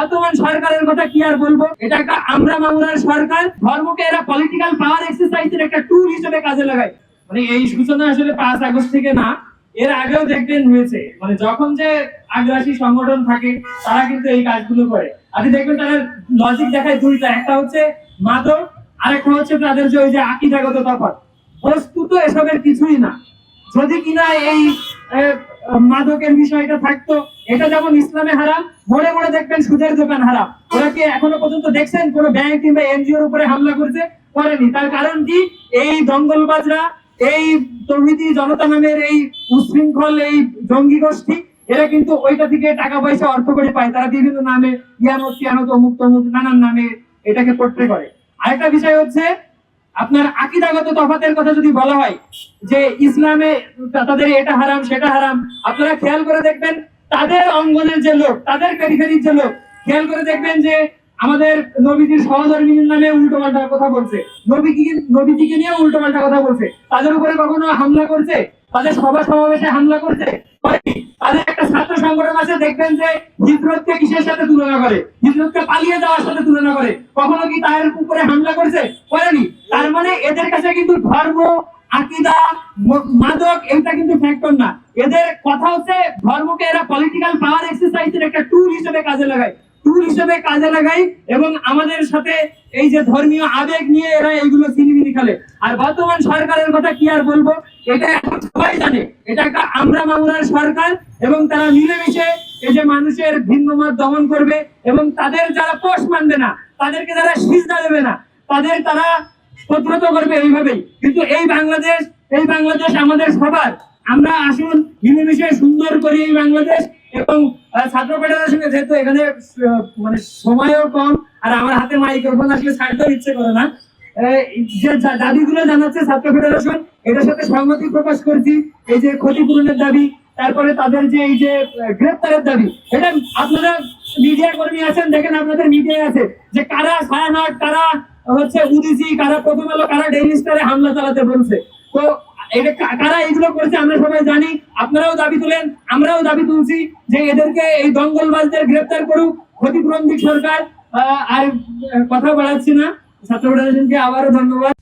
বর্তমান সরকারের কথা কি আর বলবো, এটা একটা আমরা মামুনার সরকার। ধর্মকে এরা পলিটিক্যাল পাওয়ার এক্সারসাইজের একটা টুল হিসেবে কাজে লাগায়। মানে এই সূচনা আসলে 5 আগস্ট থেকে না, এর আগেও দেখবেন হয়েছে। মানে যখন যে আগ্রাসী সংগঠন থাকে তারা কিন্তু এই কাজগুলো করে। আপনি দেখবেন তারা লজিক দেখায় দুইটা, একটা হচ্ছে মাদক, আরেকটা হচ্ছে তাদের যে ওই যে আকীদাগত তফাৎ। বস্তুত এসবের কিছুই না। যদি কিনা এই মাদকের বিষয়টা থাকতো, এটা যেমন ইসলামে হারাম, মনে মনে দেখবেন সুদের দোকান হারাম। ওরা কি এখনো পর্যন্ত দেখছেন কোন ব্যাংক কিংবা এনজিওর উপরে হামলা করছে? করেনি। তার কারণ কি? এই দঙ্গলবাজরা, এই তৌহিদি জনতা নামের এই উশৃঙ্খল এই জঙ্গি গোষ্ঠী, এরা কিন্তু ওইটা থেকে টাকা পয়সা অর্থ করে পায়। তারা বিভিন্ন নামে ইয়ানত ইয়ানত অমুক তমুক নানান নামে এটাকে পোট্রে করে। আরেকটা বিষয় হচ্ছে আপনার আকীদাগত তফাতের কথা যদি বলা হয় যে ইসলামে তাদের এটা হারাম সেটা হারাম, আপনারা খেয়াল করে দেখবেন তাদের অঙ্গনের যে লোক, তাদের পেরিফেরির যে লোক, খেয়াল করে দেখবেন যে আমাদের নবীজির সহধর্মীর নামে উল্টোপাল্টা কথা বলছে, নবীজিকে নিয়ে উল্টোপাল্টা কথা বলছে, তাদের উপরে কখনো হামলা করছে? তাদের সভা সমাবেশে হামলা করছে? তাদের একটা ছাত্র সংগঠন আছে, দেখবেন যে হিজরতকে কিসের সাথে তুলনা করে? হিজরতকে পালিয়ে যাওয়ার সাথে তুলনা করে। কখনো কি তার উপরে হামলা করছে? করেনি। তার মানে এদের কাছে কিন্তু ধর্ম, আকীদা, মাদক এটা কিন্তু ফ্যাক্টর না। এদের কথা হচ্ছে ধর্মকে এরা পলিটিক্যাল পাওয়ার এক্সারসাইজের একটা টুল হিসেবে কাজে লাগায় এবং আমাদের সাথে এই যে ধর্মীয় আবেগ নিয়ে এরা এইগুলো সিনেমিনি খেলে। আর বর্তমান সরকারের কথা কি আর বলবো, এটা এখন সবাই জানে। এটা একটা আমরা মামুনার সরকার এবং তারা মিলেমিশে এই যে মানুষের ভিন্ন মত দমন করবে এবং তাদের যারা পোষ মানবে না, তাদেরকে যারা সিজদা দেবে না, তারা প্রতিহত করবে এইভাবেই। কিন্তু এই বাংলাদেশ আমাদের সবার। আমরা আসুন মিলেমিশে সুন্দর করি এই বাংলাদেশ। এবং ছাত্র ফেডারেশনে যেহেতু এখানে মানে সময়ও কম আর আমার হাতে মাইক্রোফোন আসলে ছাড়তেও ইচ্ছে করে না, যে দাবিগুলো জানাচ্ছে ছাত্র ফেডারেশন, এটার সাথে সংহতি প্রকাশ করছি। এই যে ক্ষতিপূরণের দাবি, তারপরে তাদের যে এই যে গ্রেপ্তারের দাবি, এটা আপনারা মিডিয়া কর্মী আছেন, দেখেন আপনাদের মিডিয়ায় আছে যে কারা ছায়ানট, কারা হচ্ছে উদিসি, কারা প্রথম আলো, কারা ডেইলি স্টারে হামলা চালাতে বলছে। তো এটা কারা এগুলো করেছে আমরা সবাই জানি। আপনারাও দাবি তুলেন, আমরাও দাবি তুলছি যে এদেরকে, এই দঙ্গলবাজদের গ্রেপ্তার করুক ক্ষতিপূরণ দিক সরকার। আর কথা বাড়াচ্ছি না, ছাত্র ফেডারেশনকে আবারও ধন্যবাদ।